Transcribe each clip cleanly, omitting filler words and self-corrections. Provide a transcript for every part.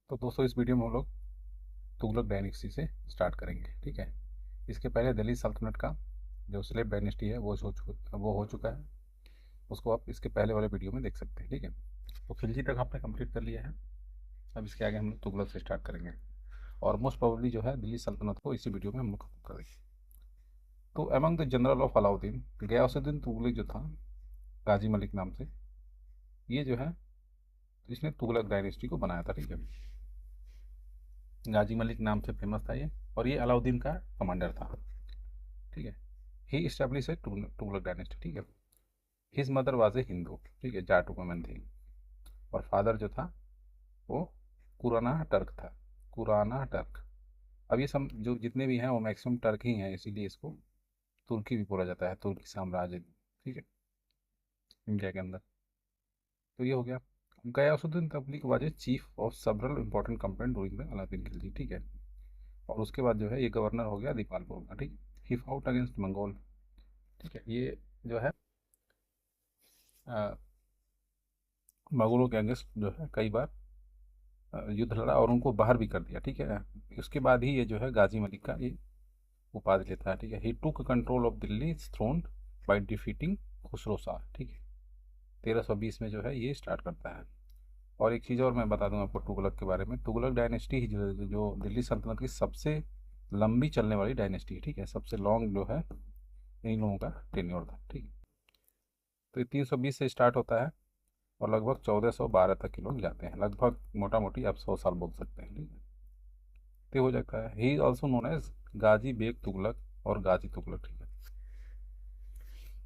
तो दोस्तों इस वीडियो में हम लोग तुगलक डायनेस्टी से स्टार्ट करेंगे। ठीक है। इसके पहले दिल्ली सल्तनत का जो स्लेव डायनेस्टी है वो हो चुका है। उसको आप इसके पहले वाले वीडियो में देख सकते हैं। ठीक है। तो खिलजी तक आपने कंप्लीट कर लिया है। अब इसके आगे हम लोग तुगलक से स्टार्ट करेंगे और मोस्ट प्रोबेबली जो है दिल्ली सल्तनत को इसी वीडियो में हम लोग खत्म करेंगे। तो among the general of Alauddin Ghiyasuddin Tughlaq जो था गाजी मलिक नाम से, ये जो है इसने तुगलक डायनेस्टी को बनाया था। ठीक है। गाजी मलिक नाम से फेमस था ये, और ये अलाउद्दीन का कमांडर था। ठीक है। ही स्टैब्लिश है तुगलक डायनेस्टी। ठीक है। His mother was a Hindu. ठीक है, जाट वुमन थी। और फादर जो था वो कुराना टर्क था। कुराना टर्क। अब ये सब जो जितने भी हैं वो मैक्सिमम टर्क ही हैं, इसीलिए इसको तुर्की भी बोला जाता है, तुर्की साम्राज्य। ठीक है, इंडिया के अंदर। तो ये हो गया। Ghiyasuddin Tughlaq was a chief of several important complaint during the Alauddin Khilji. ठीक है। और उसके बाद जो है ये गवर्नर हो गया दीपालपुर का। ठीक है। ही फाउट अगेंस्ट मंगोल। ठीक है। ये जो है मंगोलों के अगेंस्ट जो है कई बार युद्ध लड़ा और उनको बाहर भी कर दिया। ठीक है। उसके बाद ही ये जो है गाजी मलिक का ये उपाधि लेता है। ठीक है। He took control of Delhi throne by defeating Khusro Shah. ठीक है। 1320 में जो है ये स्टार्ट करता है। और एक चीज़ और मैं बता दूं आपको तुगलक के बारे में। तुगलक डायनेस्टी ही जो दिल्ली सल्तनत की सबसे लंबी चलने वाली डायनेस्टी है। ठीक है। सबसे लॉन्ग जो है इन लोगों का टेन्योर था। ठीक है। तो ये 320 से स्टार्ट होता है और लगभग 1412 तक के लोग जाते हैं। लगभग मोटा मोटी आप 100 साल बोल सकते हैं। ठीक है। तो हो जाता है। He is also known as Ghazi Beg Tughlaq और गाजी तुगलक। ठीक है।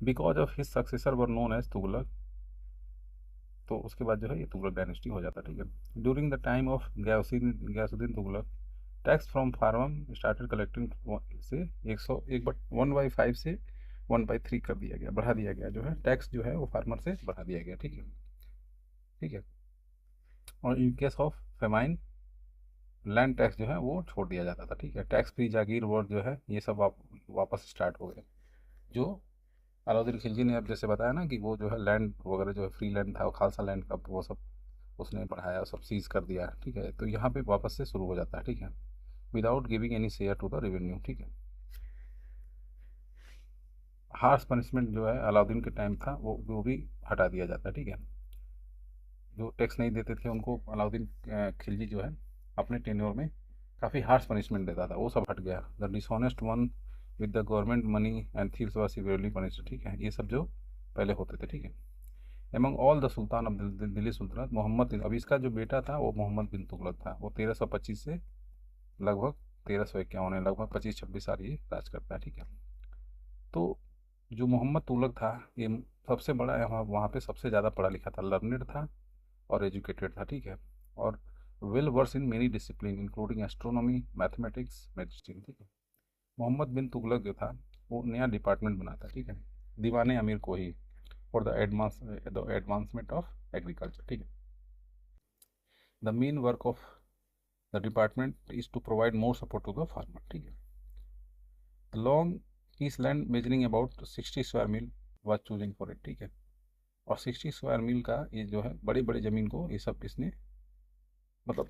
Because of his successor were known as Tughlaq. तो उसके बाद जो है ये तुगलक डायनेस्टी हो जाता है। ठीक है। During the time of Ghiyasuddin Tughlaq tax from farmer started collecting से 100 एक बट 1/5 से 1/3 कर दिया गया, बढ़ा दिया गया। जो है टैक्स जो है वो फार्मर से बढ़ा दिया गया। ठीक है। ठीक है। और in case of famine land tax जो है वो छोड़ दिया जाता था। ठीक है। टैक्स फ्री जागीर वर्ड जो है ये सब वापस स्टार्ट हो गए। जो अलाउद्दीन खिलजी ने अब जैसे बताया ना कि वो जो है लैंड वगैरह जो है फ्री लैंड था, वो खालसा लैंड का वो सब उसने बढ़ाया, सब सीज कर दिया। ठीक है। तो यहाँ पे वापस से शुरू हो जाता है। ठीक है। Without giving any share to the revenue. ठीक है। हार्श पनिशमेंट जो है अलाउद्दीन के टाइम था वो भी हटा दिया जाता है। ठीक है। जो टैक्स नहीं देते थे उनको अलाउद्दीन खिलजी जो है अपने टेन्योर में काफ़ी हार्श पनिशमेंट देता था, वो सब हट गया। The dishonest one with the government money and thieves were severely punished. ठीक है। ये सब जो पहले होते थे। ठीक है। Among all the sultan of Delhi Sultanate Muhammad, अब इसका जो बेटा था वो मोहम्मद बिन तुगलक था। वो 1325 से लगभग 1351 है, लगभग 25-26 साल ये राज करता है। ठीक है। तो जो मोहम्मद तुगलक था ये सबसे बड़ा यहाँ वहाँ पे सबसे ज़्यादा पढ़ा लिखा था, लर्नेड था और एजुकेटेड था। ठीक है। और well versed in many discipline including astronomy, mathematics, medicine. ठीक है। मोहम्मद बिन तुगलक जो था वो नया डिपार्टमेंट बनाता। ठीक है। Diwane Amir Kohi for the advancement of agriculture. ठीक है। The main work of the department is to provide more support to the farmer. ठीक है। Long piece land measuring about 60 square mile was choosing for it. ठीक है। और 60 square मील का ये जो है बड़ी बड़ी ज़मीन को ये सब इसने मतलब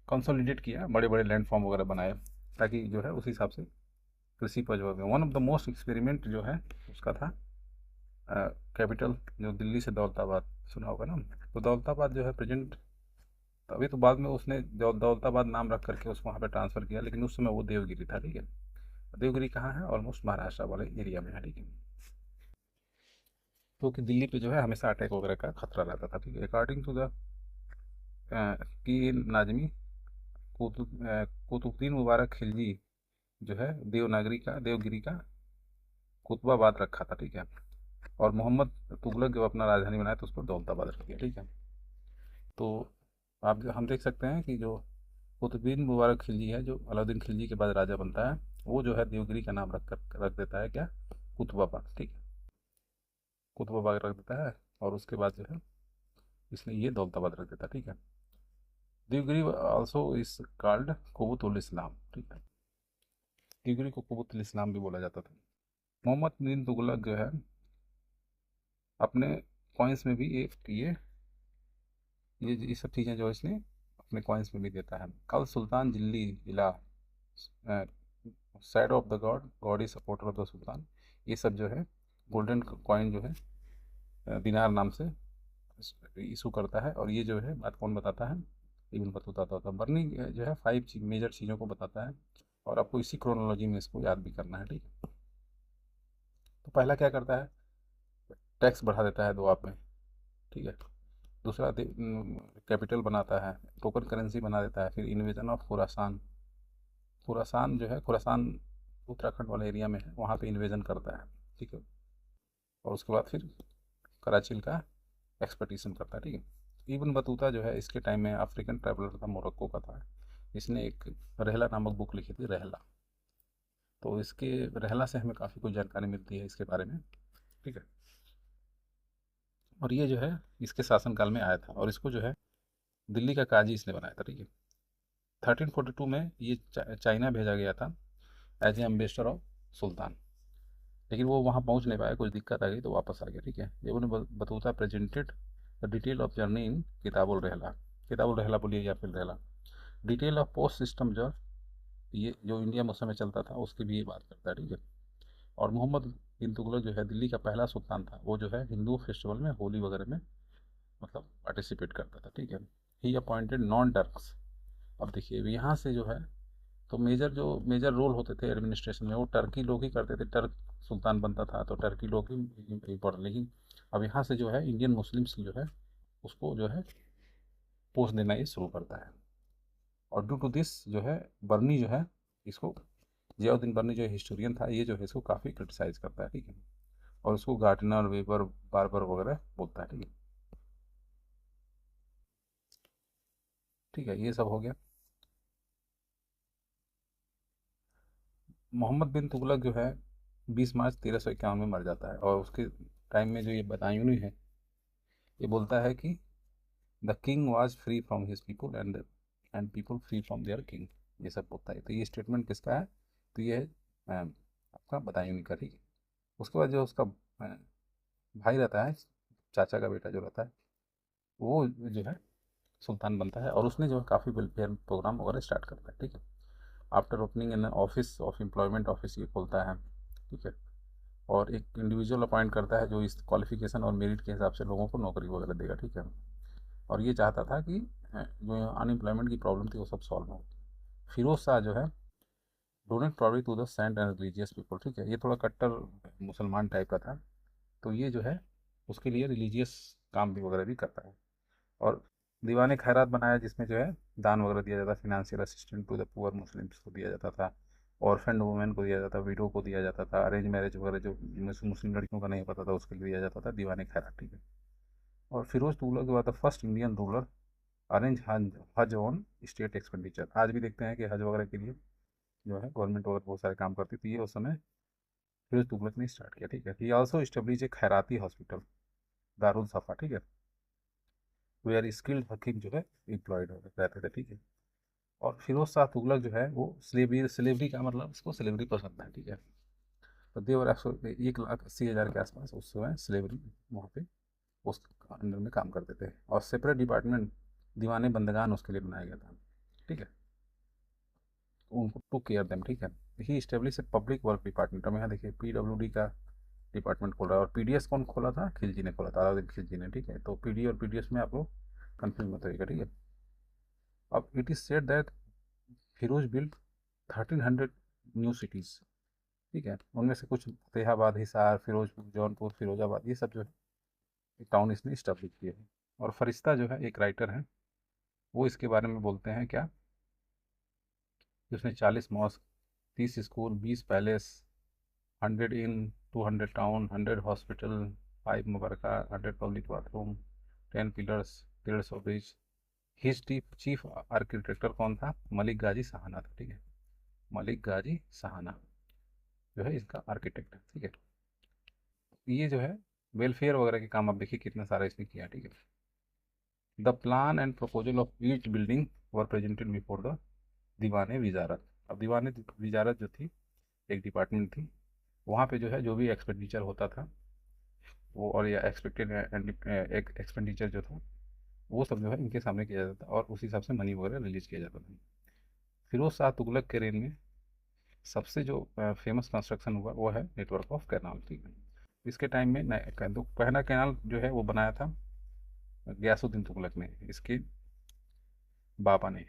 कंसोलिडेट किया, बड़े बड़े लैंड फॉर्म वगैरह बनाए ताकि जो है उस हिसाब से कृषि उपज हो। One of the most experiment जो है उसका था कैपिटल जो दिल्ली से दौलताबाद, सुना होगा ना। तो दौलताबाद जो है प्रेजेंट, अभी तो बाद में उसने दौलताबाद नाम रख करके उसको वहाँ पे ट्रांसफ़र किया, लेकिन उस समय वो देवगिरी था। ठीक है। देवगिरी कहाँ है? ऑलमोस्ट महाराष्ट्र वाले एरिया में है। ठीक है। तो कि दिल्ली पे जो है हमेशा अटैक वगैरह का खतरा रहता था। ठीक है। According to the key नाजमी Qutbuddin Mubarak Khilji जो है देवगिरी का कुतबाबाद रखा था। ठीक है। और मोहम्मद तुगलक जब अपना राजधानी बनाया तो उसको दौलताबाद रख दिया। ठीक है। तो आप हम देख सकते हैं कि जो कुतुबुद्दीन मुबारक खिलजी है, जो अलाउद्दीन खिलजी के बाद राजा बनता है, वो जो है देवगिरी का नाम रख देता है क्या? कुतबाबाद। ठीक है। कुतबाबाद रख देता है और उसके बाद जो है इसलिए ये दौलताबाद रख देता है। ठीक है। देवगिरी ऑल्सो इज कॉल्ड कुबुतुल इस्लाम। ठीक है। देवगिरी को कुबुतुल इस्लाम भी बोला जाता था। मोहम्मद बिन तुगलक जो है अपने कॉइन्स में भी एक ये सब चीज़ें जो इसने अपने कॉइन्स में भी देता है। कल सुल्तान दिल्ली इला, side of the God, God is supporter of the sultan, ये सब जो है गोल्डन कॉइन जो है दिनार नाम से इशू करता है। और ये जो है बात कौन बताता है, इब्न बतूता होता है। बर्नी जो है 5 मेजर चीज़ों को बताता है, और आपको इसी क्रोनोलॉजी में इसको याद भी करना है, ठीक है। तो पहला क्या करता है, टैक्स बढ़ा देता है दुआब में, ठीक है। दूसरा कैपिटल बनाता है, टोकन करेंसी बना देता है। फिर इन्वेजन ऑफ खुरासान, खुरासान जो है, खुरासान उत्तराखंड वाले एरिया में है, वहाँ पे इन्वेजन करता है, ठीक है। और उसके बाद फिर कराची का एक्सपेडिशन करता है, ठीक है। इब्न बतूता जो है इसके टाइम में अफ्रीकन ट्रैवलर था, मोरक्को का था। इसने एक रहला नामक बुक लिखी थी, रहला। तो इसके रहला से हमें काफ़ी कुछ जानकारी मिलती है इसके बारे में, ठीक है। और ये जो है इसके शासनकाल में आया था, और इसको जो है दिल्ली का काजी इसने बनाया था, ठीक है। 1342 में ये चाइना भेजा गया था as a ambassador of sultan, लेकिन वो वहाँ पहुँच नहीं पाया, कुछ दिक्कत आ गई तो वापस आ गया, ठीक है। ये उन्हें Battuta presented the detail of journey in Kitabul Rihla, Kitabul रहला बोलिए या फिर रहला। डिटेल ऑफ पोस्ट सिस्टम जो ये जो इंडिया में उस समय चलता था उसकी भी ये बात करता है, ठीक है। और मोहम्मद बिन तुगलक जो है दिल्ली का पहला सुल्तान था, वो जो है हिंदू फेस्टिवल में, होली वगैरह में मतलब पार्टिसिपेट करता था, ठीक है। ही अपॉइंटेड नॉन टर्क्स। अब देखिए यहाँ से जो है, तो मेजर रोल होते थे एडमिनिस्ट्रेशन में वो टर्की लोग ही करते थे। टर्क सुल्तान बनता था तो टर्की लोग ही इम्पोर्टेंट, लेकिन अब यहाँ से जो है इंडियन मुस्लिम्स जो है उसको जो है पोस्ट देना ये शुरू करता है। और ड्यू टू दिस जो है बर्नी जो है इसको, जियाउद्दीन बर्नी जो हिस्टोरियन था, ये जो है इसको काफ़ी क्रिटिसाइज करता है, ठीक है। और उसको गार्टनर, वेबर, बार्बर वगैरह बोलता है, ठीक है। ठीक है, ये सब हो गया। मोहम्मद बिन तुगलक जो है 20 मार्च 1351 में मर जाता है, और उसके टाइम में जो ये बदायूनी है ये बोलता है कि the king was free from his people and people free from there king, ये सब बोलता है। तो ये स्टेटमेंट किसका है, तो ये है आपका बदायूनी का, ठीक है। उसके बाद जो उसका भाई रहता है, चाचा का बेटा जो रहता है, वो जो है सुल्तान बनता है, और उसने जो है काफ़ी वेलफेयर प्रोग्राम वगैरह स्टार्ट करता है, ठीक है। After opening in office of employment office ये खोलता है, ठीक है। और एक इंडिविजुअल अपॉइंट करता है जो इस क्वालिफिकेशन और मेरिट के हिसाब से लोगों को नौकरी वगैरह देगा, ठीक है। और ये चाहता था कि जो अनएम्प्लॉयमेंट की प्रॉब्लम थी वो सब सॉल्व हो। फिरोज शाह जो है donate property to the saint and religious people, ठीक है। ये थोड़ा कट्टर मुसलमान टाइप का था, तो ये जो है उसके लिए रिलीजियस काम भी वगैरह भी करता है। और दीवान खैरात बनाया, जिसमें जो है दान वगैरह दिया जाता, financial assistant to the poor Muslims को दिया जाता था, ऑर्फेंड वुमेन को दिया जाता, विडो को दिया जाता था, अरेंज मैरिज वगैरह जो मुस्लिम लड़कियों का नहीं पता था उसके लिए दिया जाता था, दीवान खैरात, ठीक है। और फिरोज तुगलक के बाद फर्स्ट इंडियन रूलर अरेंज हज हज ऑन स्टेट एक्सपेंडिचर। आज भी देखते हैं कि हज वगैरह के लिए जो है गवर्नमेंट वगैरह बहुत सारे काम करती थी, ये उस समय फिरोज तुगलक ने स्टार्ट किया, ठीक है। He also establish a Khairati hospital, Darul Shafa, ठीक है, वेयर स्किल्ड हकीम जो है एम्प्लॉयड रहते थे, ठीक है। और फिरोज शाह तुगलक जो है वो स्लेवरी, स्लेवरी का मतलब उसको स्लेवरी पसंद है, ठीक है। तो देवर 1,80,000 के आसपास उस समय स्लेवरी वहाँ पे उस अंडर में काम करते थे। और सेपरेट डिपार्टमेंट दीवाने बंदगान उसके लिए बनाया गया था, ठीक है। उनको टू केयर देम, ठीक है। He establish a public work department. अब यहाँ देखिए PWD का डिपार्टमेंट खोला, और PDS कौन खोला था, खिलजी ने खोला था, अलाउद्दीन खिलजी ने, ठीक है। तो PD और PDS में आप लोग कन्फ्यूज मत होइएगा, ठीक है। अब it is said that Firoz build 1300 new cities, ठीक है। उनमें से कुछ फतेहाबाद, हिसार, फिरोजपुर, जौनपुर, फिरोजाबाद, ये सब जो है टाउन इसने इस्टेब्लिश किए हैं। और फरिश्ता जो है एक राइटर है, वो इसके बारे में बोलते हैं क्या, कि उसने 40 मॉस्क, 30 स्कूल, 20 पैलेस, 100 इन, 200 टाउन, 100 हॉस्पिटल, 5 मुबारका, 100 public bathroom, 10 pillars, 150 bridge. His chief architecture कौन था, मलिक गाजी सहाना था, ठीक है। मलिक गाजी सहाना जो है इसका आर्किटेक्ट है, ठीक है। ये जो है वेलफेयर वगैरह के काम आप देखिए कितना सारा इसने किया, ठीक है। The plan and proposal of each building were presented before the Diwan Wizarat. अब दीवान वजारत जो थी एक डिपार्टमेंट थी, वहाँ पे जो है जो भी एक्सपेंडिचर होता था वो, और या एक्सपेक्टेड एक एक्सपेंडिचर जो था वो सब जो है इनके सामने किया जाता था और उसी हिसाब से मनी वगैरह रिलीज किया जाता था। फिरोज शाह तुगलक के रेन में सबसे जो फेमस कंस्ट्रक्शन हुआ वो है नेटवर्क ऑफ कैनाल, ठीक है। इसके टाइम में तो पहला कैनाल जो है वो बनाया था गयासुद्दीन तुगलक ने, इसके बाबा ने,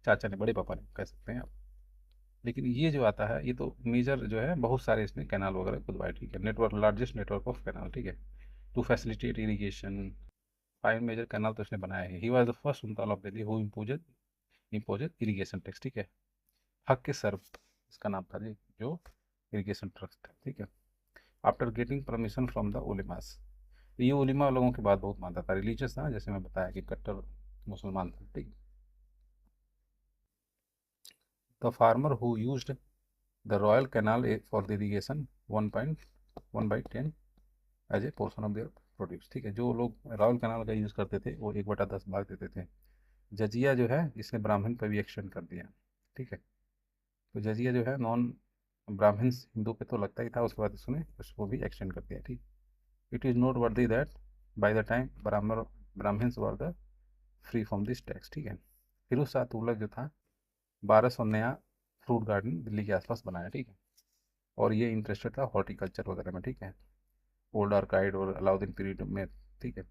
चाचा ने, बड़े पापा ने कह सकते हैं आप। लेकिन ये जो आता है ये तो मेजर जो है बहुत सारे इसने कैनाल वगैरह खुदवाए, ठीक है। Network, largest network of canal, ठीक है, to facilitate irrigation. 5 major canal तो इसने बनाए हैं। He was the first sultan of Delhi who imposed irrigation tax, ठीक है। हक के सर इसका नाम था जी, जो इरीगेशन ट्रस्ट था, ठीक है। After getting permission from the ulemas, ये उलेमा लोगों के बाद बहुत मानता था, रिलीजियस था, जैसे मैं बताया कि कट्टर मुसलमान था, ठीक। The farmer who used the royal canal for the irrigation 1/10 as a portion of their produce, ठीक है। जो लोग रॉयल कैनाल का यूज़ करते थे वो 1/10 भाग देते थे। जजिया जो है इसने ब्राह्मण पर भी एक्सटेंड कर दिया, ठीक है। तो जजिया जो है नॉन ब्राह्मण्स हिंदू पे तो लगता ही था, उसके बाद उसने उसको भी एक्सटेंड कर दिया, ठीक। It is noteworthy that by the time Brahmins were the free from this tax, ठीक है। फिरोज शाह तुगलक जो था 1200 नया फ्रूट गार्डन दिल्ली के आसपास बनाया, ठीक है। और ये इंटरेस्टेड था हॉर्टिकल्चर वगैरह में, ठीक है, ओल्ड आर्काइड और अलाउद्दीन पीरियड में, ठीक है।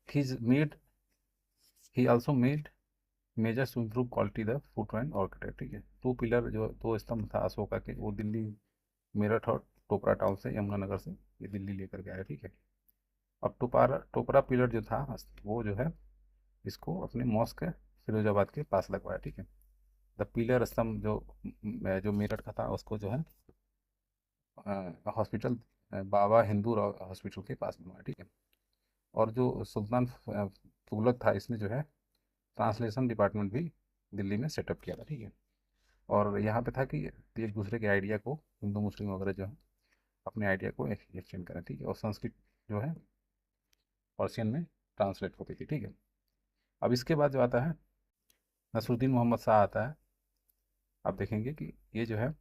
He's made he also made measures to improve quality the foot and architect, ठीक है। 2 पिलर जो 2 स्तंभ था अशोका के, वो दिल्ली, मेरठ और टोपरा टाउन से, यमुनानगर से ये दिल्ली लेकर के आया, ठीक है। अब टोपरा पिलर जो था वो जो है इसको अपने मॉस्क फिरोजाबाद के पास लगवाया, ठीक है। द पिलर स्तंभ जो मेरठ का था उसको जो है हॉस्पिटल बाबा हिंदू हॉस्पिटल के पास बनवाया, ठीक है। और जो सुल्तान तुगलक था इसने जो है ट्रांसलेशन डिपार्टमेंट भी दिल्ली में सेटअप किया था, ठीक है। और यहाँ पे था कि एक दूसरे के आइडिया को, हिंदू मुस्लिम वगैरह जो है अपने आइडिया को एक्सचेंज करें, ठीक है। और संस्कृत जो है पर्शियन में ट्रांसलेट होती थी, ठीक है। अब इसके बाद जो आता है नसरुद्दीन मोहम्मद शाह आता है। आप देखेंगे कि ये जो है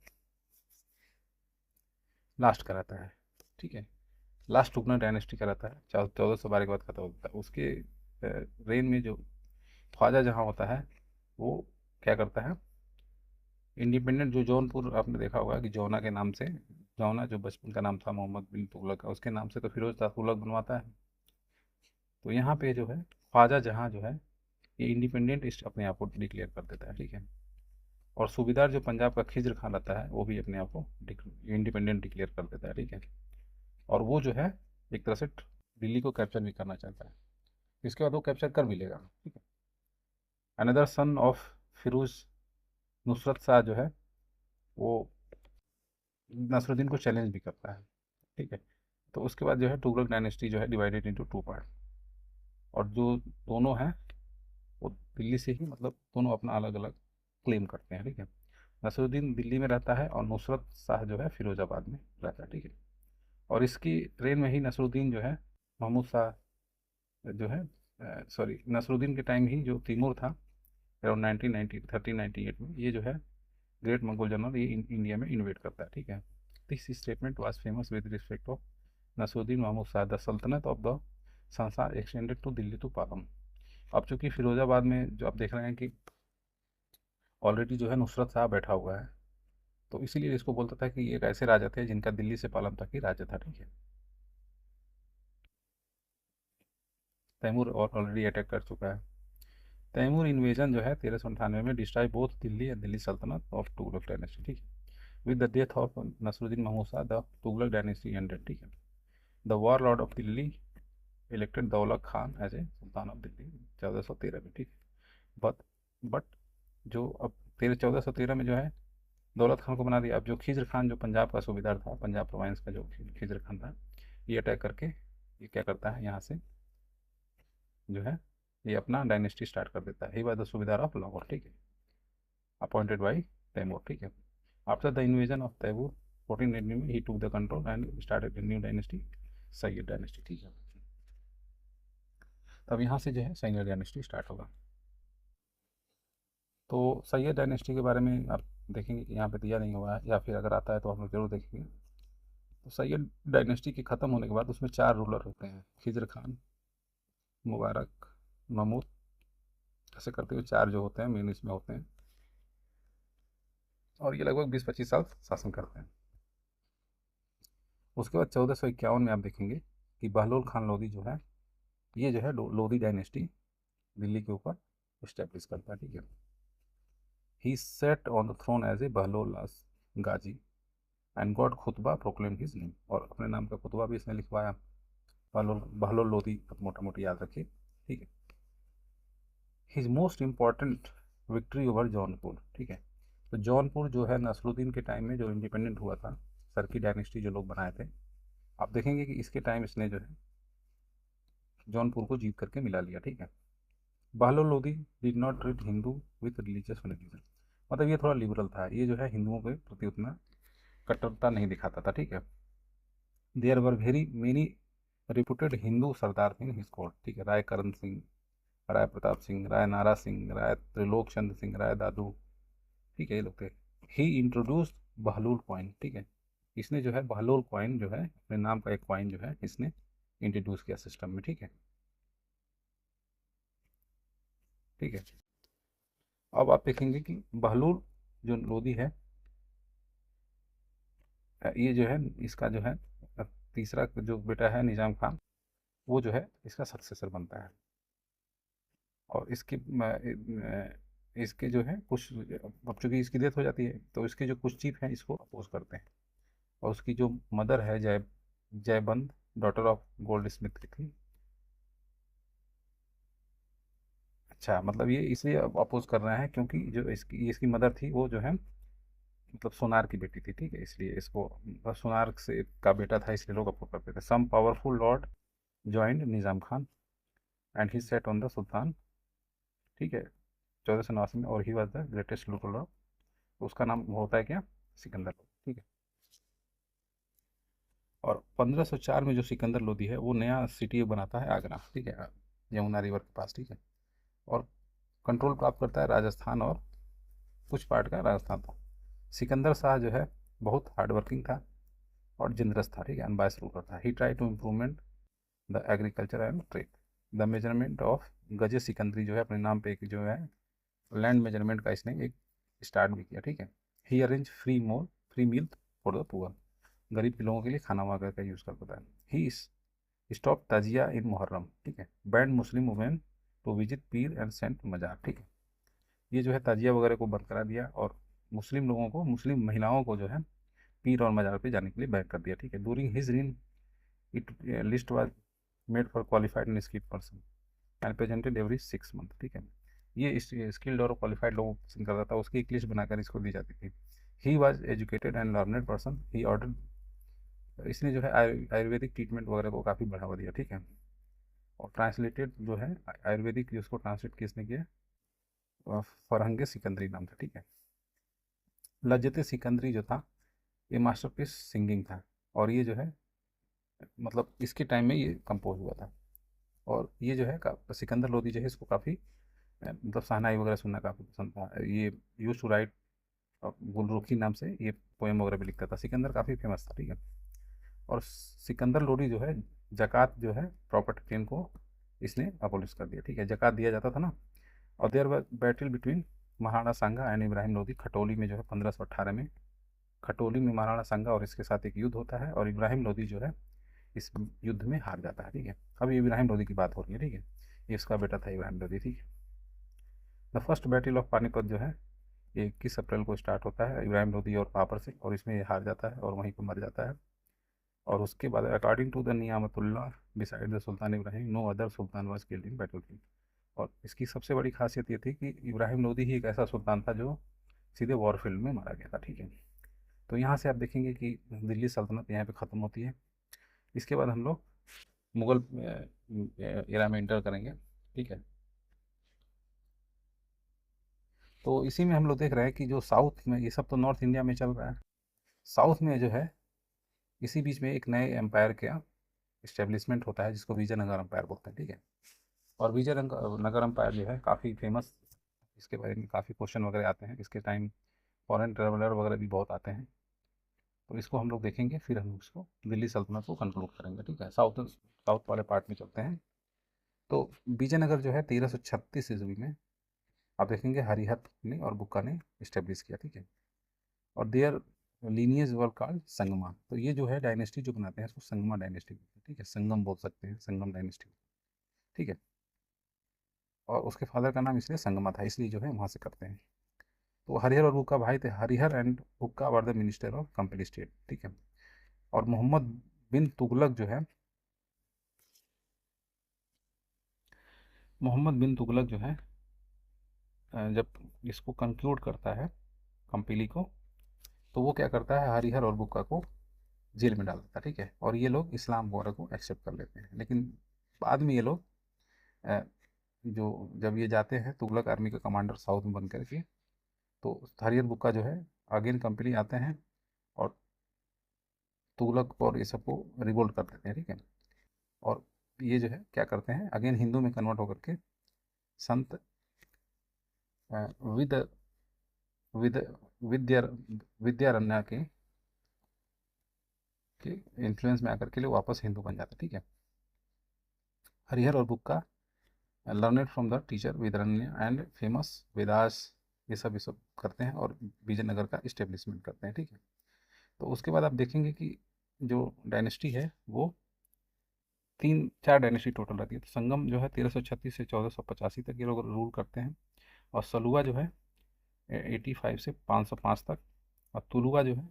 लास्ट कराता है, ठीक है। लास्ट टुगलक डायनेस्टी कराता है, 1412 के बाद खत्म होता है। उसके रेन में जो ख्वाजा जहाँ होता है वो क्या करता है, इंडिपेंडेंट जो जौनपुर आपने देखा होगा कि जौना के नाम से, जौना जो बचपन का नाम था मोहम्मद बिन तुगलक का, उसके नाम से तो फिरोज शाह तुगलक बनवाता है। तो यहाँ पे जो है ख्वाजा जहाँ जो है ये इंडिपेंडेंट अपने आप को डिक्लेयर कर देता है, ठीक है। और सूबेदार जो पंजाब का खिज्र खान रहता है वो भी अपने आप को इंडिपेंडेंट डिक्लेयर कर देता है, ठीक है। और वो जो है एक तरह से दिल्ली को कैप्चर भी करना चाहता है। इसके बाद वो कैप्चर कर भी लेगा, ठीक है। Another son of Firoz, Nusrat Shah जो है वो नसरुद्दीन को चैलेंज भी करता है, ठीक है। तो उसके बाद जो है तुगलक डायनेस्टी जो है डिवाइडेड इनटू 2 पार्ट। और जो दोनों हैं वो दिल्ली से ही, मतलब दोनों अपना अलग अलग क्लेम करते हैं, ठीक है। नसरुद्दीन दिल्ली में रहता है और नुसरत शाह जो है फिरोजाबाद में रहता है, ठीक है। और इसकी ट्रेन में ही नसरुद्दीन जो है महमूद शाह जो है, सॉरी, नसरुद्दीन के टाइम ही जो तैमूर था अराउंड 1398 में, ये जो है ग्रेट मंगोल जनरल, ये इंडिया में इन्वेट करता है, ठीक है। This statement was famous with respect of Nasiruddin Mahmud Shah, the सल्तनत ऑफ द संसार extended to Delhi to Palam. अब चूंकि फिरोजाबाद में जो आप देख रहे हैं कि ऑलरेडी जो है नुसरत शाह बैठा हुआ है, तो इसीलिए इसको बोलता था कि ये एक ऐसे राजा थे जिनका दिल्ली से पालम तक ही राज्य था, ठीक है। तैमूर और ऑलरेडी अटैक कर चुका है। तैमूर इन्वेजन जो है 1398 में destroy both Delhi and Delhi Sultanate of Tughlaq dynasty, ठीक है। With the death of Nasiruddin Mahmud Shah the Tughlaq dynasty ended, ठीक है। The war lord of Delhi elected Daulat Khan as a sultan of Delhi 1413 में, ठीक है। बट बट जो अब 1413 में जो है दौलत खान को बना दिया। अब जो खिज्र खान जो पंजाब का सूबेदार था, पंजाब प्रोविंस का जो खिज्र खान था, ये अटैक करके ये क्या करता है यहाँ से जो है ये अपना डायनेस्टी स्टार्ट कर देता है। He was the Subedar of Lahore, ठीक है, अपॉइंटेड बाई तैमूर, ठीक है। After the invasion of Timur 1480 में he took the control and started new dynasty, Sayyid dynasty, ठीक है। तब यहाँ से जो है सैयद डायनेस्टी स्टार्ट होगा। तो सैयद डायनेस्टी के बारे में आप देखेंगे कि यहाँ पे दिया नहीं हुआ है, या फिर अगर आता है तो हम लोग जरूर देखेंगे। तो सैयद डायनेस्टी के ख़त्म होने के बाद उसमें 4 रूलर होते हैं, खिज़र खान, मुबारक, महमूद, ऐसे करते हुए 4 जो होते हैं मेन इसमें होते हैं, और ये लगभग 20-25 साल शासन करते हैं। उसके बाद 1451 में आप देखेंगे कि बहलोल खान लोधी जो है, ये जो है लोधी डायनेस्टी दिल्ली के ऊपर इस्टेब्लिश करता है, ठीक है। He set on the throne as a Bahlol Ghazi and got khutba proclaim his name, और अपने नाम का खुतबा भी इसने लिखवाया। बहलोल बहलोल लोधी, मोटा मोटी याद रखिए, ठीक है। His most important victory over Jaunpur, ठीक है। तो जौनपुर जो है नसरुद्दीन के टाइम में जो इंडिपेंडेंट हुआ था, सरकी डायनेस्टी जो लोग बनाए थे, आप देखेंगे कि इसके टाइम इसने जो है जौनपुर को जीत करके मिला लिया, ठीक है। Bahlol Lodi did not treat Hindu with religious fanaticism, मतलब ये थोड़ा लिबरल था, ये जो है हिंदुओं के प्रति उतना कट्टरता नहीं दिखाता था, ठीक है। There were very many reputed Hindu Sardar in his court, ठीक है। राय करण सिंह, राय प्रताप सिंह, राय नारा सिंह, राय त्रिलोक चंद्र सिंह, राय दादू, ठीक है, ये लोग थे। ही इंट्रोड्यूस्ड बहलूल कॉइन, ठीक है। इसने जो है बहलूल कॉइन जो है, अपने नाम का एक कॉइन जो है इसने इंट्रोड्यूस किया सिस्टम में, ठीक है, ठीक है। अब आप देखेंगे कि बहलूल जो लोधी है, ये जो है इसका जो है तीसरा जो बेटा है निजाम खान, वो जो है इसका सक्सेसर बनता है। और इसके जो है कुछ, अब चूंकि इसकी डेथ हो जाती है तो इसके जो कुछ चीफ हैं इसको अपोज करते हैं, और उसकी जो मदर है जयबंद, डॉटर ऑफ गोल्ड स्मिथ की थी। अच्छा, मतलब ये इसलिए अपोज कर रहे हैं क्योंकि जो इसकी मदर थी वो जो है मतलब सोनार की बेटी थी, ठीक है, इसलिए इसको मतलब सोनार से का बेटा था इसलिए लोग अपोज करते थे। Some powerful lord joined Nizam Khan and he set on the sultan, ठीक है, 1489 में, और he was the greatest ruler, उसका नाम होता है क्या, सिकंदर, ठीक है। और 1504 में जो सिकंदर लोदी है वो नया सिटी बनाता है आगरा, ठीक है, यमुना रिवर के पास, ठीक है। और कंट्रोल प्राप्त करता है राजस्थान और कुछ पार्ट का राजस्थान था। सिकंदर शाह जो है बहुत हार्ड वर्किंग था और जनरस था, ठीक है, अनबायस रूलर था। He try to improvement the agriculture and trade, the measurement of Gaze Sikandari जो है अपने नाम पे एक जो है लैंड मेजरमेंट का इसने एक स्टार्ट भी किया, ठीक है। He arrange free meal for the poor, गरीब के लोगों के लिए खाना वगैरह का यूज़ करता था। ही स्टॉप ताजिया इन मुहर्रम, ठीक है, banned Muslim women to visit पीर एंड सेंट मजार, ठीक है। ये जो है ताजिया वगैरह को बंद करा दिया और मुस्लिम लोगों को, मुस्लिम महिलाओं को जो है पीर और मजार पे जाने के लिए बैन कर दिया, ठीक है। During his reign it list was made for qualified and skilled person and presented every 6 month, ठीक है। ये स्किल्ड और क्वालिफाइड लोगों को पसंद करता था, उसकी एक लिस्ट बनाकर इसको दी जाती थी। He was educated and learned person, he order, इसने जो है आयुर्वेदिक ट्रीटमेंट वगैरह को काफ़ी बढ़ावा दिया, ठीक है। और ट्रांसलेटेड जो है आयुर्वेदिक, जिसको ट्रांसलेट किसने किया, फरहंगे सिकंदरी नाम था, ठीक है। लज्जत सिकंदरी जो था ये मास्टरपीस सिंगिंग था, और ये जो है मतलब इसके टाइम में ये कंपोज हुआ था। और ये जो है सिकंदर लोदी जो है इसको काफ़ी मतलब शहनाई वगैरह सुनना काफ़ी पसंद था। ये यूज टू राइट, गुलरुखी नाम से ये पोएम वगैरह भी लिखता था। सिकंदर काफ़ी फेमस था, ठीक है। और सिकंदर लोदी जो है जक़ात जो है प्रॉपर्टी क्लेम को इसने अबोलिश कर दिया, ठीक है, जक़ात दिया जाता था ना। और there were battle between Maharana Sanga and Ibrahim Lodi, Khatoli में जो है 1518 में, खटोली में महाराणा सांगा और इसके साथ एक युद्ध होता है, और इब्राहिम लोदी जो है इस युद्ध में हार जाता है, ठीक है। अब इब्राहिम लोदी की बात हो रही है, ठीक है, ये इसका बेटा था इब्राहिम लोदी, ठीक है। The first battle of Panipat जो है ये 21 अप्रैल को स्टार्ट होता है इब्राहिम लोदी और बाबर से, और इसमें ये हार जाता है और वहीं पर मर जाता है। और उसके बाद according to the Niamatullah beside the sultan Ibrahim no other sultan was killed in battlefield. और इसकी सबसे बड़ी खासियत ये थी कि इब्राहिम लोदी ही एक ऐसा सुल्तान था जो सीधे वॉरफील्ड में मारा गया था, ठीक है। तो यहाँ से आप देखेंगे कि दिल्ली सल्तनत यहाँ पे ख़त्म होती है। इसके बाद हम लोग मुगल एरा में इंटर करेंगे, ठीक है। तो इसी में हम लोग देख रहे हैं कि जो साउथ में, ये सब तो नॉर्थ इंडिया में चल रहा है, साउथ में जो है इसी बीच में एक नए एम्पायर का इस्टेब्लिशमेंट होता है जिसको विजयनगर एम्पायर बोलते हैं, ठीक है। और विजयनगर एम्पायर जो है काफ़ी फेमस, इसके बारे में काफ़ी क्वेश्चन वगैरह आते हैं, इसके टाइम फॉरेन ट्रेवलर वगैरह भी बहुत आते हैं। तो इसको हम लोग देखेंगे, फिर हम इसको दिल्ली सल्तनत को कंक्लूड करेंगे, ठीक है। साउथ साउथ वाले पार्ट में चलते हैं। तो विजयनगर जो है 1336 ईस्वी में आप देखेंगे हरिहर ने और बुक्का ने इस्टेब्लिश किया, ठीक है। और their lineage were called Sangama. तो ये जो है डायनेस्टी जो बनाते हैं इसको संगमा डायनेस्टी बोलते हैं, ठीक है। संगम बोल सकते हैं, संगम डायनेस्टी, ठीक है। और उसके फादर का नाम इसलिए संगमा था, इसलिए जो है वहाँ से करते हैं। तो हरिहर और हुक्का भाई थे। हरिहर एंड हुक्का were the minister of complete state, ठीक है। और मोहम्मद बिन तुगलक जो है, मोहम्मद बिन तुगलक जो है जब इसको कंक्लूड करता है कंपली को, तो वो क्या करता है, हरिहर और बुक्का को जेल में डाल देता है, ठीक है। और ये लोग इस्लाम वगैरह को एक्सेप्ट कर लेते हैं। लेकिन बाद में ये लोग अ, जो जब ये जाते हैं तुगलक आर्मी का कमांडर साउथ में बन करके, तो हरिहर बुक्का जो है अगेन कंपनी आते हैं और तुगलक और ये सबको रिवोल्ट कर देते हैं, ठीक है। और ये जो है क्या करते हैं, अगेन हिंदू में कन्वर्ट होकर के संत विद विद विद्या विद्यारण्य के इन्फ्लुएंस में आकर के लिए वापस हिंदू बन जाते हैं, ठीक है। हरिहर और Bukka learned from the teacher Vidyaranya and famous Vedas, ये सब करते हैं और विजयनगर का इस्टेब्लिशमेंट करते हैं, ठीक है। तो उसके बाद आप देखेंगे कि जो डायनेस्टी है वो तीन चार डायनेस्टी टोटल रहती है। तो संगम जो है 1336 से 1485 तक ये लोग रूल करते हैं। और सलुआ जो है 85 से 505 तक। और तुलुआ जो है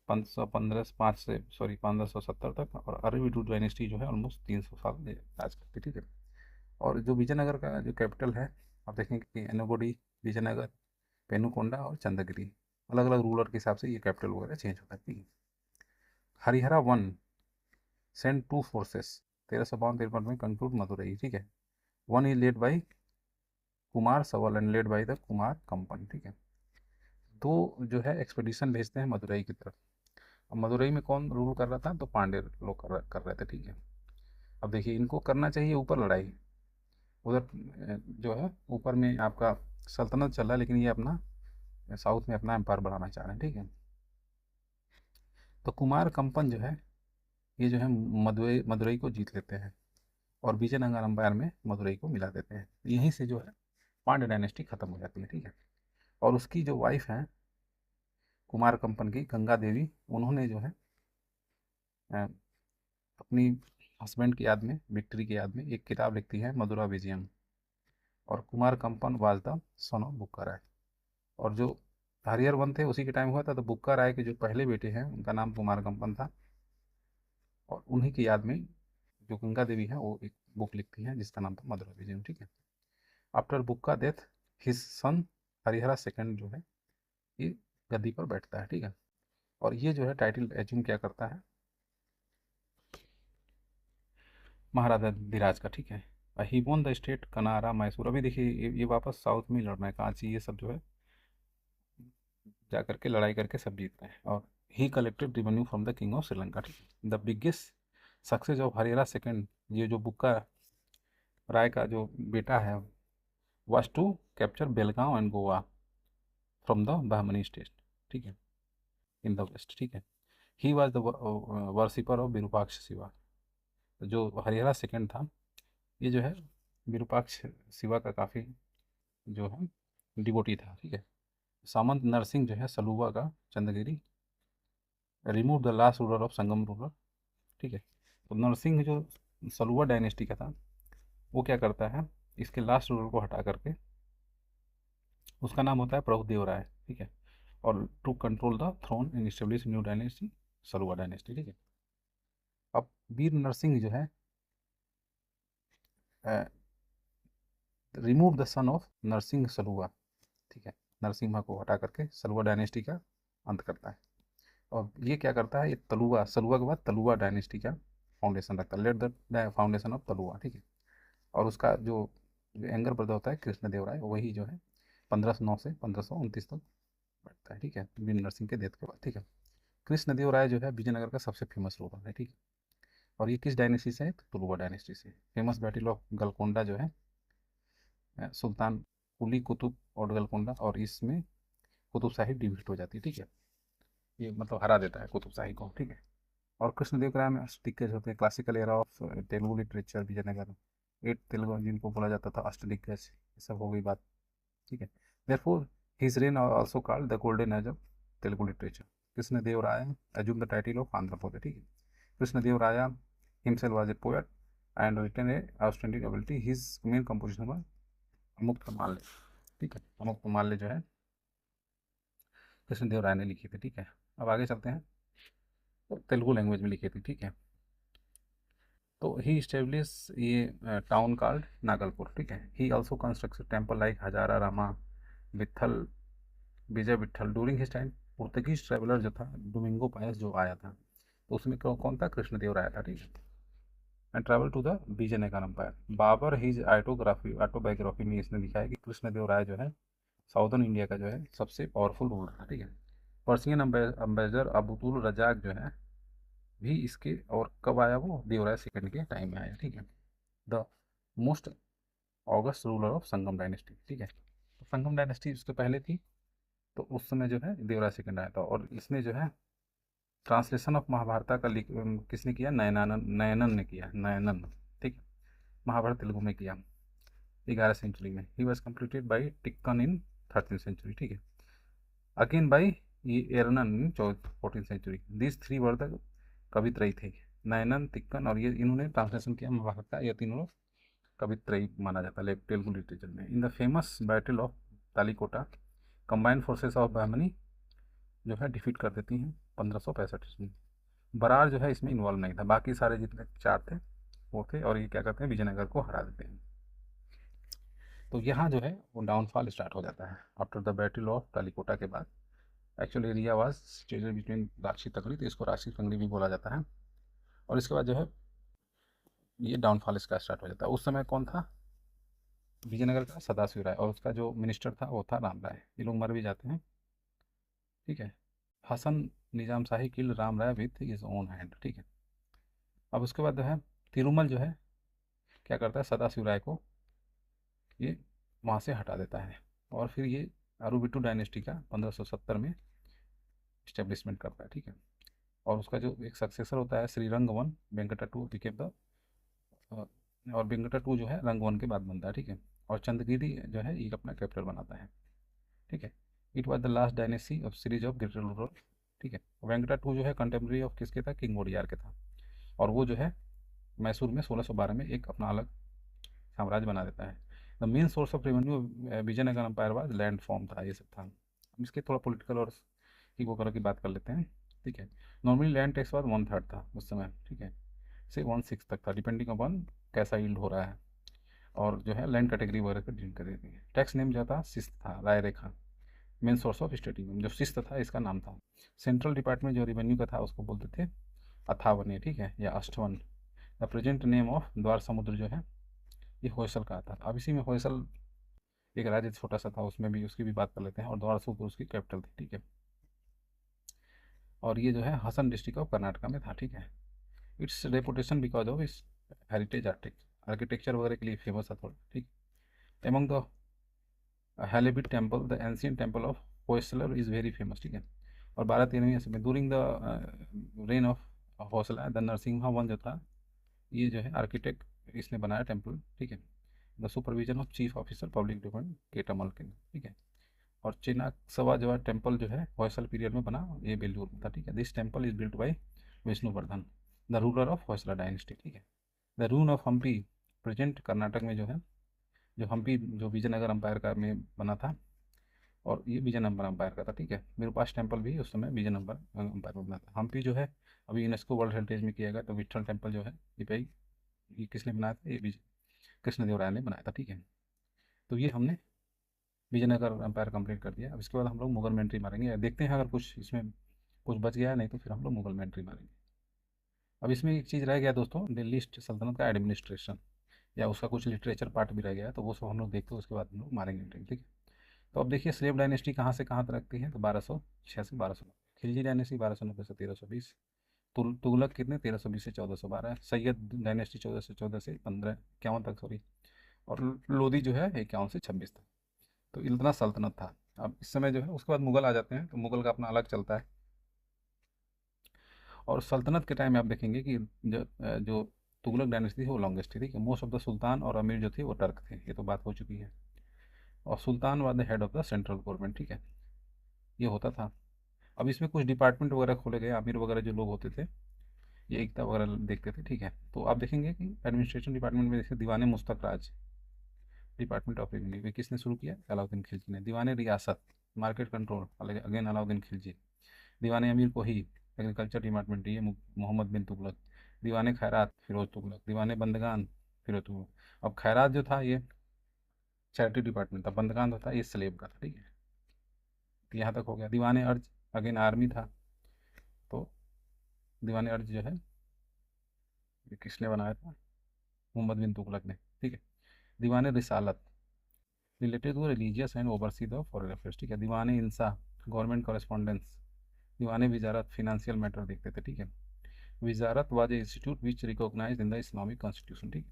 515 5 से 1570 तक। और अरविडू डायनेस्टी जो है ऑलमोस्ट 300 साल ये राज करती, ठीक है। और जो विजयनगर का जो कैपिटल है, आप देखेंगे कि एनुगुडी, विजयनगर, पेनुकोंडा और चंद्रगिरी, अलग अलग रूलर के हिसाब से ये कैपिटल वगैरह चेंज होता है, ठीक है। Harihara one send to forces 1352-53 में कंक्लूड मदुरई, ठीक है। One is led by Kumar Saval and led by the Kumar Kampana, ठीक है। दो जो है एक्सपेडिशन भेजते हैं मदुरई की तरफ। अब मदुरई में कौन रूल कर रहा था, तो पांड्य लोग कर रहे थे, ठीक है। अब देखिए इनको करना चाहिए ऊपर लड़ाई, उधर जो है ऊपर में आपका सल्तनत चल रहा है, लेकिन ये अपना साउथ में अपना एम्पायर बढ़ाना चाह रहे हैं, ठीक है। तो कुमार कंपन जो है ये जो है मदुरई मदुरई को जीत लेते हैं और विजयनगर एम्पायर में मदुरई को मिला देते हैं। यहीं से जो है पांड्य डायनेस्टी खत्म हो जाती है, ठीक है। और उसकी जो वाइफ है कुमार कंपन की, गंगा देवी, उन्होंने जो है अ, अपनी हस्बैंड की याद में, विक्ट्री की याद में एक किताब लिखती है, मधुरा विजयम। और कुमार कंपन वाज द सन ऑफ बुक्का राय। और जो हरिहर वन थे उसी के टाइम हुआ था, तो बुक्का राय के जो पहले बेटे हैं उनका नाम कुमार कंपन था। और उन्हीं की याद में जो गंगा देवी है वो एक बुक लिखती है जिसका नाम था मधुरा विजयम, ठीक है। After Bukka death his son Harihara second जो है ये गद्दी पर बैठता है, ठीक है। और ये जो है टाइटल एज्यूम क्या करता है, महाराजा धीराज का, ठीक है। ही वोन द स्टेट कनारा मैसूर। अभी देखिए ये वापस साउथ में लड़ना है, कांची ये सब जो है जा करके लड़ाई करके सब जीत रहे हैं। और he collected revenue from the king of Sri Lanka, ठीक है। The biggest success of Harihara second, ये जो बुक्का राय का जो बेटा है, was to capture Belgaum and Goa from the Bahmani state, ठीक है, इन द वेस्ट, ठीक है। He was the worshipper of Virupaksha Shiva. जो हरिहरा सेकंड था ये जो है विरूपाक्ष शिवा का काफ़ी जो है डिवोटी था, ठीक है। सामंत नरसिंह जो है सलुवा का Chandragiri, remove the last ruler of Sangam ruler, ठीक है। तो नरसिंह जो सलुवा डायनेस्टी का था वो क्या करता है, इसके लास्ट रूलर को हटा करके, उसका नाम होता है प्रभुदेव राय, ठीक है। और to control the throne and establish new dynasty, Saluva dynasty, ठीक है। अब वीर नरसिंह जो है remove the son of Narasimha Saluva, ठीक है। नरसिम्हा को हटा करके सलुवा डायनेस्टी का अंत करता है। और ये क्या करता है, ये तलुआ, सलुआ के बाद तलुआ डायनेस्टी का फाउंडेशन रखता है, लेट द फाउंडेशन ऑफ तलुआ, ठीक है। और उसका जो यंगर ब्रदर होता है कृष्णदेव राय, वही जो है 1509 से 1529 तक बैठता है, ठीक है, वीर नरसिंह के डेथ के बाद, ठीक है। कृष्णदेव राय जो है विजयनगर का सबसे फेमस रूलर है, ठीक है। और ये किस डायनेस्टी से है, तो तुलुवा डायनेस्टी से। फेमस बैटल ऑफ गलकोंडा जो है सुल्तान कुली कुतुब और गलकोंडा, और इसमें कुतुब साहिब डिफीट हो जाती है, ठीक है। ये मतलब हरा देता है कुतुब शाही को, ठीक है। और कृष्णदेवराय में अष्टदिग्गज होते हैं, classical era of Telugu literature Vijayanagara, eight Telugu जिनको बोला जाता था अष्टदिग्गज, ये सब हो गई बात, ठीक है। Therefore his rain also called the golden age of Telugu literature. Krishnadevaraya assumed the title of Andhra poet, ठीक है। Krishnadevaraya himself was a poet and written a outstanding ability. His main composition was अमुक्तमाल्य, ठीक है। अमुक्तमाल्य जो है कृष्णदेवराय ने लिखी थी, ठीक है। अब आगे चलते हैं, तो तेलुगु लैंग्वेज में लिखी थी, ठीक है। तो ही स्टेब्लिश ये टाउन कॉल्ड नागलपुर, ठीक है। He also construct temple like Hazara Rama, Vitthal, Vijay Vitthal during his time. Portuguese traveller जो था डोमिंगो पायस जो आया था, तो उसमें कौन था, कृष्णदेव राय था, ठीक है। And travel to the Vijayanagara empire. Babur his autobiography में इसने लिखा है कि कृष्णदेव राय जो है साउदर्न इंडिया का जो है सबसे पावरफुल रूलर था, ठीक है। पर्सियन अम्बेसडर अबुतुल रजाक जो है भी इसके, और कब आया वो, देवराय सेकंड के टाइम में आया, ठीक है। The most August ruler of Sangam dynasty, ठीक है। तो संगम डायनेस्टी उसके पहले थी, तो उस समय जो है देवराय सेकंड आया था। और इसने जो है ट्रांसलेशन ऑफ महाभारत का किसने किया, नयनानन, नयनन ने किया, नयनन, ठीक है। महाभारत तेलुगु में किया 11 सेंचुरी में। He was completed by Tikkana in 13 century, ठीक है। अगेन बाई ये Errana in 14 century. This three were the Kavitrayi थे, नयनन, तिक्कन, और ये इन्होंने ट्रांसलेशन किया महाभारत का। ये तीनों लोग कवित्रयी माना जाता है तेलुगु लिटरेचर में। In the famous battle of Talikota, combined forces of Bahmani जो है डिफीट कर देती हैं 1565 ईस्वी में। बरार जो है इसमें इन्वॉल्व नहीं था, बाकी सारे जितने चार थे वो थे, और ये क्या करते हैं, विजयनगर को हरा देते हैं। तो यहाँ जो है वो डाउनफॉल स्टार्ट हो जाता है after the battle of Talikota के बाद। Actual area was situated between Rakshi Tangadi, तो इसको राक्षी तंगड़ी भी बोला जाता है। और इसके बाद जो है ये डाउनफॉल इसका स्टार्ट हो जाता है। उस समय कौन था, विजयनगर का सदाशिव राय, और उसका जो मिनिस्टर था वो था राम राय। ये लोग मर भी जाते हैं, ठीक है। Hasan Nizam Shahi killed Ram Raya with his own hand, ठीक है। अब उसके बाद जो है तिरुमल जो है क्या करता है, सदाशिव राय को ये वहाँ से हटा देता है, और फिर ये अरुबिटू डायनेस्टी का 1570 में इस्टेब्लिशमेंट करता है, ठीक है। और उसका जो एक सक्सेसर होता है Sriranga one, Venkata two became the, और वेंकटा टू जो है रंग वन के बाद बनता है, ठीक है। और चंद्रगिरी जो है ये अपना कैपिटल बनाता है, ठीक है। It was the last dynasty of series of greater rural, ठीक है। वेंकटा टू जो है कंटेम्प्रेरी ऑफ किसके था, किंग वोडियार के था। और वो जो है मैसूर में 1612 में एक अपना अलग साम्राज्य बना देता है। The main source of revenue Vijayanagara empire was land form था, ये सब था। हम इसके थोड़ा पॉलिटिकल और इको की बात कर लेते हैं, ठीक है। नॉर्मली लैंड टैक्स वाज 1/3 था उस समय, ठीक है, से 1/6 तक था, डिपेंडिंग अपॉन कैसा यील्ड हो रहा है, और जो है लैंड कैटेगरी वगैरह पर डिपेंड कर देती है। टैक्स नेम जो था शिस्त था, Rai Rekha. Main source of state income जो शिस्त था इसका नाम था। सेंट्रल डिपार्टमेंट जो रेवेन्यू का था उसको बोलते थे अथावने, ठीक है, या अष्टवन। द प्रेजेंट नेम ऑफ द्वार समुद्र जो है ये होयसल का था। अब इसी में होयसल एक राज्य छोटा सा था, उसमें भी उसकी भी बात कर लेते हैं। और द्वार समुद्र उसकी कैपिटल थी, ठीक है। और ये जो है हसन डिस्ट्रिक्ट ऑफ कर्नाटका में था, ठीक है। इट्स रेपुटेशन बिकॉज ऑफ इस हेरिटेज आर्किटेक्चर वगैरह के लिए फेमस था थोड़ा, ठीक। Among the Halebid temple, the ancient temple of Hoysala is very famous, ठीक है। और 12-13वीं ईस्वी में during the reign of Hoysala, the Narasimha one जो था ये जो है आर्किटेक्ट इसने बनाया टेम्पल, ठीक है। The supervision of chief officer public department Ketamala के, ठीक है। और चिनाक्सवा जो है टेम्पल जो है होयसल पीरियड में बना, ये बेलूर में था, ठीक है। This temple is built by Vishnuvardhana, the ruler of Hoysala dynasty, ठीक है। The ruin of Hampi, present Karnataka में जो है, जो हम्पी जो विजयनगर अम्पायर का में बना था, और ये विजयनगर अम्पायर का था, ठीक है। मेरे पास टेम्पल भी उस समय विजयनगर अम्पायर में बना था। हम्पी जो है अभी यूनेस्को वर्ल्ड हेरिटेज में किया गया। तो विठल टेम्पल जो है ये भाई ये किसने बनाया था, ये विजय कृष्णदेव राय ने बनाया था, ठीक है। तो ये हमने विजयनगर एम्पायर कंप्लीट कर दिया। अब इसके बाद हम लोग मुगल में एंट्री मारेंगे, देखते हैं अगर कुछ इसमें कुछ बच गया है, नहीं तो फिर हम लोग मुगल में एंट्री मारेंगे। अब इसमें एक चीज़ रह गया दोस्तों, दिल्ली सल्तनत का एडमिनिस्ट्रेशन, या उसका कुछ लिटरेचर पार्ट भी रह गया है, तो वो सब हम लोग देखते हैं, उसके बाद हम लोग मारेंगे एंट्री, ठीक है। तो अब देखिए स्लेव डायनेस्टी कहाँ से कहाँ तक थी, है तो 1206 से 1290, खिलजी डायनेस्टी 1290 से 1320, तुगलक कितने 1320 से 1412, सैयद डायनेस्टी 1414 से 1551 तक, सॉरी। और लोधी जो है 51 से 26 तक। तो इतना सल्तनत था। अब इस समय जो है उसके बाद मुगल आ जाते हैं, तो मुगल का अपना अलग चलता है, और सल्तनत के टाइम में आप देखेंगे कि जो तुगलक डायनेस्टी थी वो लॉन्गेस्ट थी, ठीक है। मोस्ट ऑफ द सुल्तान और अमीर जो थे वो टर्क थे, ये तो बात हो चुकी है। और sultan was the head of the central government, ठीक है, ये होता था। अब इसमें कुछ डिपार्टमेंट वगैरह खोले गए, आमिर वगैरह जो लोग होते थे ये एकता वगैरह देखते थे, ठीक है। तो आप देखेंगे कि एडमिनिस्ट्रेशन डिपार्टमेंट में जैसे दीवाने मुस्तक राज, डिपार्टमेंट ऑफ रेवेन्यू, ये किसने शुरू किया? अलाउद्दीन खिलजी ने। दीवाने रियासत, market control, again Alauddin Khilji. दीवाने अमीर को ही, एग्रीकल्चर डिपार्टमेंट, ये मोहम्मद बिन तुगलक। दीवाने खैरात, फिरोज तुगलक। दीवाने बंदगान, फिरोज तुगलक। अब खैरात जो था ये चैरिटी डिपार्टमेंट था, बंदगान जो था ये स्लेब का था, ठीक है। तो यहाँ तक हो गया। दीवाने अर्ज अगेन आर्मी था, तो दीवाने अर्ज जो है ये किसने बनाया था? मोहम्मद बिन तुगलक ने, ठीक है। Diwane Risalat, related to religious and oversee the foreign affairs, ठीक है। दीवाने इंसा, गवर्नमेंट कॉरेस्पॉन्डेंस। दीवाने वजारत, फिनेंशियल मैटर देखते थे, ठीक है। Wizarat was a institute which recognise in the Islamic constitution, ठीक है।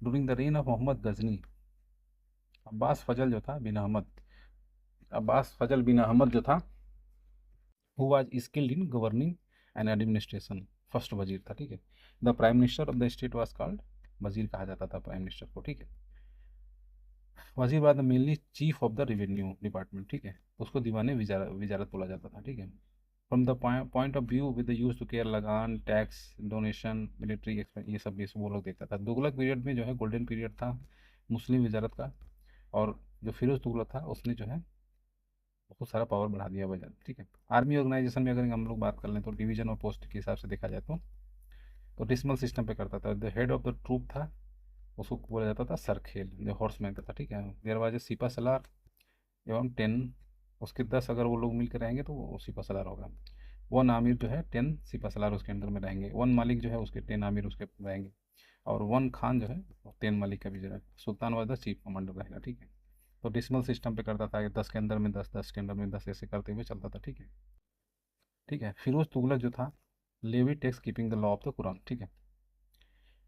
During the reign of Muhammad Ghazni, Abbas Fazal जो था बिन अहमद, अब्बास फजल बिन अहमद जो था who was skilled in governing and administration, first वजीर था, ठीक है। The prime minister of the state was called, वजीर कहा जाता था प्राइम मिनिस्टर को, ठीक है। वजीर बाद mainly chief of the revenue department, ठीक है। उसको दीवाने वजारत बोला जाता था, ठीक है। From the point of view with the use to care lagan, tax, donation, military expense, ये सब वो लोग देखता था। तुगलक पीरियड में जो है गोल्डन पीरियड था मुस्लिम वजारत का। और जो फिरोज तुगलक था उसने जो है बहुत सारा पावर बढ़ा दिया वजह, ठीक है। आर्मी ऑर्गेनाइजेशन में अगर हम लोग बात कर लें तो डिवीजन और पोस्ट के हिसाब से देखा जाए तो डिसमल सिस्टम पे करता था। The head of the troop था, उसको बोला जाता था सरखेल, जो हॉर्समैन का था, ठीक है। देयर वाज ए सिपा सलार एवं 10, उसके 10 अगर वो लोग मिलकर रहेंगे तो वो सिपा सलार होगा। वन आमिर जो है 10 सिपा सलार उसके अंदर में रहेंगे। वन मालिक जो है उसके 10 आमिर उसके रहेंगे। और वन खान जो है 10 मालिक का भी जो है। सुल्तान वाज द चीफ कमांडर रहेगा, ठीक है। तो डिसमल सिस्टम पे करता था, 10 के अंदर में 10, 10 के अंदर में 10, ऐसे करते हुए चलता था, ठीक है। ठीक है, फिरोज तुगलक जो था levy tax keeping the law of the Quran, ठीक है।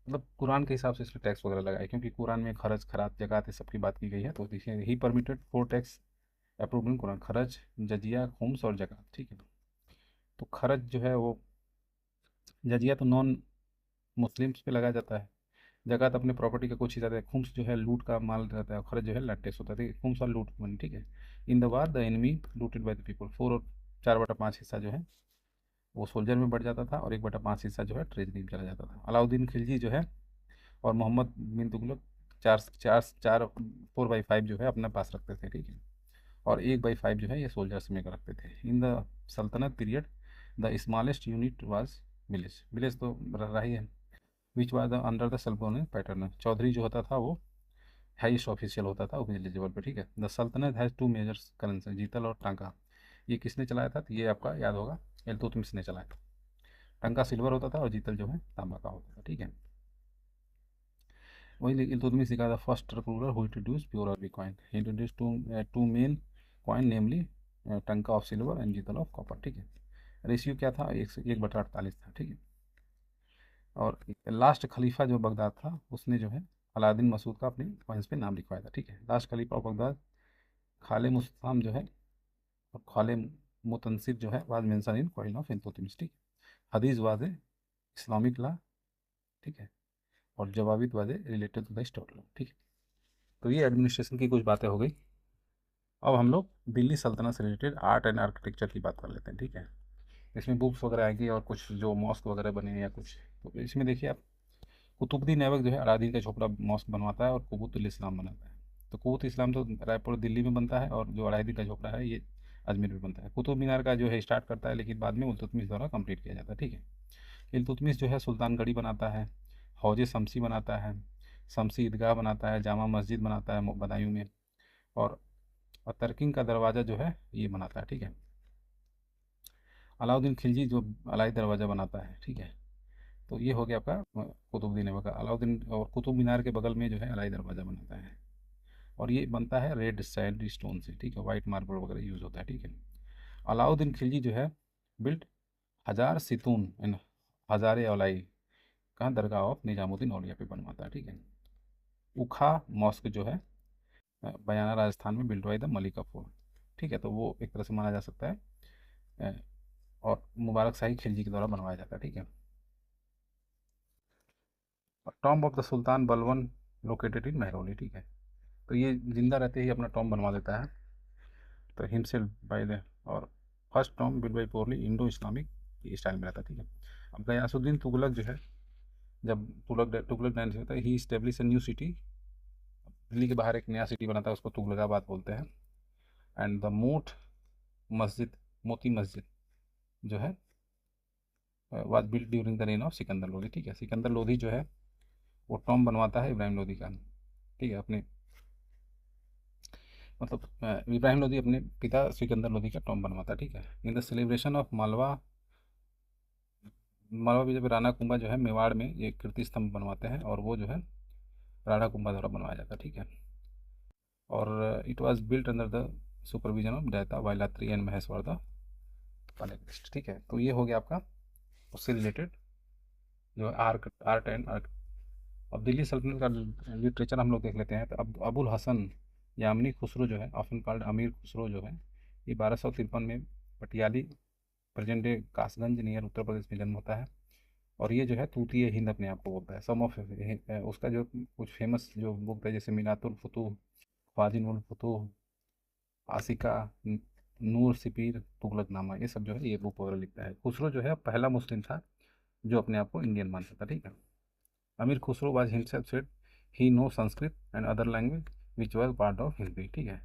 मतलब कुरान के हिसाब से इसलिए टैक्स वगैरह लगाए क्योंकि कुरान में खरच, खरात, जकात ये सबकी बात की गई है। तो देखिए he permitted 4 tax approved in Quran, Kharaj, jizya, खुम्स और जकात, ठीक है। तो खरच जो है वो, जजिया तो नॉन मुस्लिम्स पे लगाया जाता है। जकात अपने प्रॉपर्टी का कुछ हिस्सा देता है। खुम्स जो है लूट का माल रहता है। और खरच जो है लैंड टैक्स होता है, ठीक है। खुम्स और लूट मनी, ठीक है। In the war the enemy looted by the people, 4 और 4/5 हिस्सा जो है वो सोल्जर में बढ़ जाता था और 1/5 हिस्सा जो है ट्रेजरी में चला जाता था। अलाउद्दीन खिलजी जो है और मोहम्मद बिन तुगलक चार चार चार 4/5 जो है अपने पास रखते थे, ठीक है। और 1/5 जो है ये सोल्जर्स में रखते थे। इन द सल्तनत period the smallest unit was village, village तो रहा ही है। Which was the under the सल्तनत पैटर्न, चौधरी जो होता था वो हाइस्ट ऑफिशियल होता था विलेज लेवल पे, ठीक है। द सल्तनत हैज़ 2 मेजर्स करेंसी, जीतल और टांका। ये किसने चलाया था? तो ये आपका याद होगा इल्तुतमिश ने चलाया था। टांका सिल्वर होता था और जीतल जो है तांबा का होता था, ठीक है। वही इल्तुतमिश सिखा था first ruler who introduce pure अरबी coin. He introduce two main coin namely tanka of silver and jital of copper, ठीक है। रेशियो क्या था? 1/48 था, ठीक है। और लास्ट खलीफा जो बगदाद था उसने जो है अलादीन मसूद का अपने कॉइन्स पे नाम लिखवाया था, ठीक है। लास्ट खलीफा ऑफ बगदाद खाले मुस्ताम जो है और खाले मुतनसिर जो है was mentioned in coin of Iltutmish, ठीक है। हदीस वाज इस्लामिक लॉ, ठीक है। और जवाबित was related to the story law, ठीक है। तो ये एडमिनिस्ट्रेशन की कुछ बातें हो गई। अब हम लोग दिल्ली सल्तनत से रिलेटेड आर्ट एंड आर्किटेक्चर की बात कर लेते हैं, ठीक है। इसमें बुक्स वगैरह आएगी और कुछ जो मॉस्क वगैरह बने हैं या कुछ, तो इसमें देखिए आप, कुतुबुद्दीन ऐबक जो है अलादीन का झोपड़ा मॉस्क बनवाता है और कुतुबुल इस्लाम बनाता है। तो कुतुब इस्लाम तो रायपुर दिल्ली में बनता है और जो अलादीन का झोपड़ा है ये अजमेर में बनता है। कुतुब मीनार का जो है स्टार्ट करता है लेकिन बाद में इल्तुतमिश द्वारा कंप्लीट किया जाता है, ठीक है। इल्तुतमिश जो है सुल्तानगढ़ी बनाता है, हौज शमसी बनाता है, शमसी ईदगाह बनाता है, जामा मस्जिद बनाता है बदायूं में। और तर्किंग का दरवाज़ा जो है ये बनाता है, ठीक है। अलाउद्दीन खिलजी जो अलाई दरवाज़ा बनाता है, ठीक है। तो ये हो गया आपका कुतुबुद्दीन ऐबक का। अलाउद्दीन और कुतुब मीनार के बगल में जो है अलाई दरवाज़ा बनाता है और ये बनता है रेड सैंड स्टोन से, ठीक है। वाइट मार्बल वगैरह यूज़ होता है, ठीक है। अलाउद्दीन खिलजी जो है बिल्ट हजार सितून इन हज़ारे औलाई, कहाँ? दरगाह ऑफ निजामुद्दीन औलिया पे बनवाता है, ठीक है। उखा मॉस्क जो है बयाना राजस्थान में built by the Malik Kafur, ठीक है। तो वो एक तरह से माना जा सकता है और मुबारक शाही खिलजी के द्वारा बनवाया जाता है, ठीक है। टॉम्ब ऑफ द सुल्तान बलवन लोकेटेड इन महरौली, ठीक है। तो ये जिंदा रहते ही अपना टॉम्ब बनवा देता है, तो हिमसेल्फ बाय द, और first tomb build by poorly Indo Islamic style में रहता है, ठीक है। अब गयासुद्दीन तुगलक जो है, जब तुगलक डायनेस्टी होता है, he establish a new city, Delhi के बाहर एक नया सिटी बना था, उसको तुगलकाबाद बोलते हैं। एंड द मोट मस्जिद, मोती मस्जिद जो है, was built during the reign of Sikandar Lodhi, ठीक है। सिकंदर लोधी जो है वो टॉम्ब बनवाता है इब्राहिम लोधी का, ठीक है, अपने मतलब इब्राहिम लोधी अपने पिता सिकंदर लोधी का टॉम्ब बनवाता है, ठीक है। In the celebration of Malwa, Malwa भी जब राणा कुंभा जो है मेवाड़ में ये कीर्ति स्तंभ बनवाते हैं, और वो जो है राणा कुंभा द्वारा बनवाया जाता है, ठीक है। और it was built under the supervision of दयाता वाइलात्री एंड महेश्वर द पालेक्रिस्ट, ठीक है। तो ये हो गया आपका उससे रिलेटेड जो है आर्ट आर्ट एंड आर्ट। अब दिल्ली सल्तनत का लिटरेचर हम लोग देख लेते हैं। तो अब अबुल हसन यामिनी खुसरो जो है, ऑफन कॉल्ड अमीर खुसरो जो है, ये 1253 में Patiyali, present day Kasganj near Uttar Pradesh में जन्म होता है। और ये जो है तूतीय हिंद अपने आप को बोलता है। सम ऑफ उसका जो कुछ फेमस जो बुक है, जैसे मीनातुल फुतूह, ख्वाजिन उल फुतूह, आसिका, नूर सिपीर, तुगलकनामा, ये सब जो है ये बुक वगैरह लिखता है। खुसरो जो है पहला मुस्लिम था जो अपने आप को इंडियन मानता था, ठीक है। Amir Khusro was himself said he know Sanskrit and other language which was part of history, ठीक है।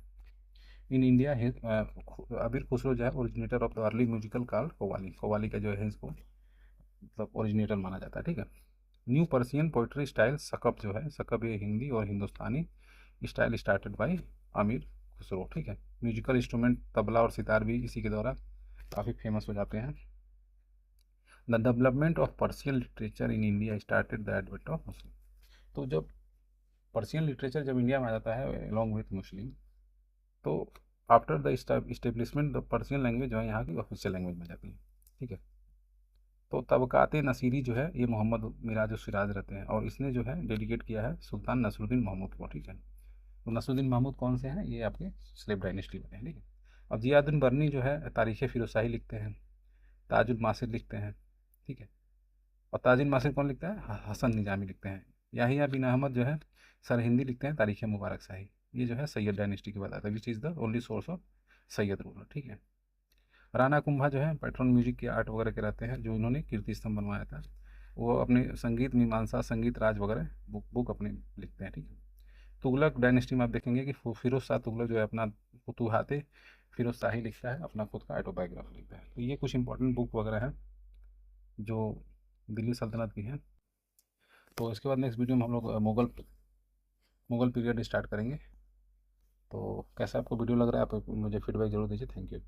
इन इंडिया अमीर खुसरो जो है originator of the early musical called qawwali, qawwali का जो है इसको मतलब ओरिजिनेटर माना जाता है, ठीक है। न्यू पर्सियन पोइट्री स्टाइल सकप जो है, सकप ये हिंदी और हिंदुस्तानी स्टाइल स्टार्टेड बाय अमीर खुसरो, ठीक है। म्यूजिकल इंस्ट्रूमेंट तबला और सितार भी इसी के द्वारा काफ़ी फेमस हो जाते हैं। The development of Persian literature in India started the advent of Muslim. तो जब पर्शियन लिटरेचर जब इंडिया में आ जाता है अलॉन्ग विथ मुस्लिम, तो after the establishment the Persian language जो है यहाँ की ऑफिशियल लैंग्वेज में जाती है, ठीक है। तो तबकात नसीरी जो है ये मोहम्मद मिराज सिराज रहते हैं, और इसने जो है डेडिकेट किया है सुल्तान नसरुद्दीन महमूद को, ठीक है। तो नसरुद्दीन महमूद कौन से हैं, ये आपके स्लेव डायनेस्टी में हैं, ठीक है। अब जियादुद्दीन बर्नी जो है तारीख़ फिरोशाही लिखते हैं, ताजुल मासिर लिखते हैं, ठीक है। और ताजिल मासिर कौन लिखता है, हसन निजामी लिखते हैं। याहिया बिन अहमद जो है सरहिंदी लिखते हैं तारीख़ मुबारक शाही। ये जो है सैयद डायनेस्टी की बताता है, which is the only source of Syed ruler, ठीक है। राणा कुंभा जो है पैट्रन म्यूजिक के आर्ट वगैरह के रहते हैं, जो इन्होंने कीर्ति स्तंभ बनवाया था। वो अपने संगीत मीमांसा, संगीत राज वगैरह बुक अपने लिखते हैं, ठीक है। तुगलक डायनेस्टी में आप देखेंगे कि फिरोज शाह तुगलक जो है अपना फुतूहाते फिरोज शाही लिखता है, अपना खुद का ऑटोबायोग्राफी लिखता है। तो ये कुछ इंपॉर्टेंट बुक वगैरह हैं जो दिल्ली सल्तनत की हैं। तो इसके बाद नेक्स्ट वीडियो में हम लोग मुगल पीरियड स्टार्ट करेंगे। तो कैसा आपको वीडियो लग रहा है, आप मुझे फीडबैक जरूर दीजिए। Thank you.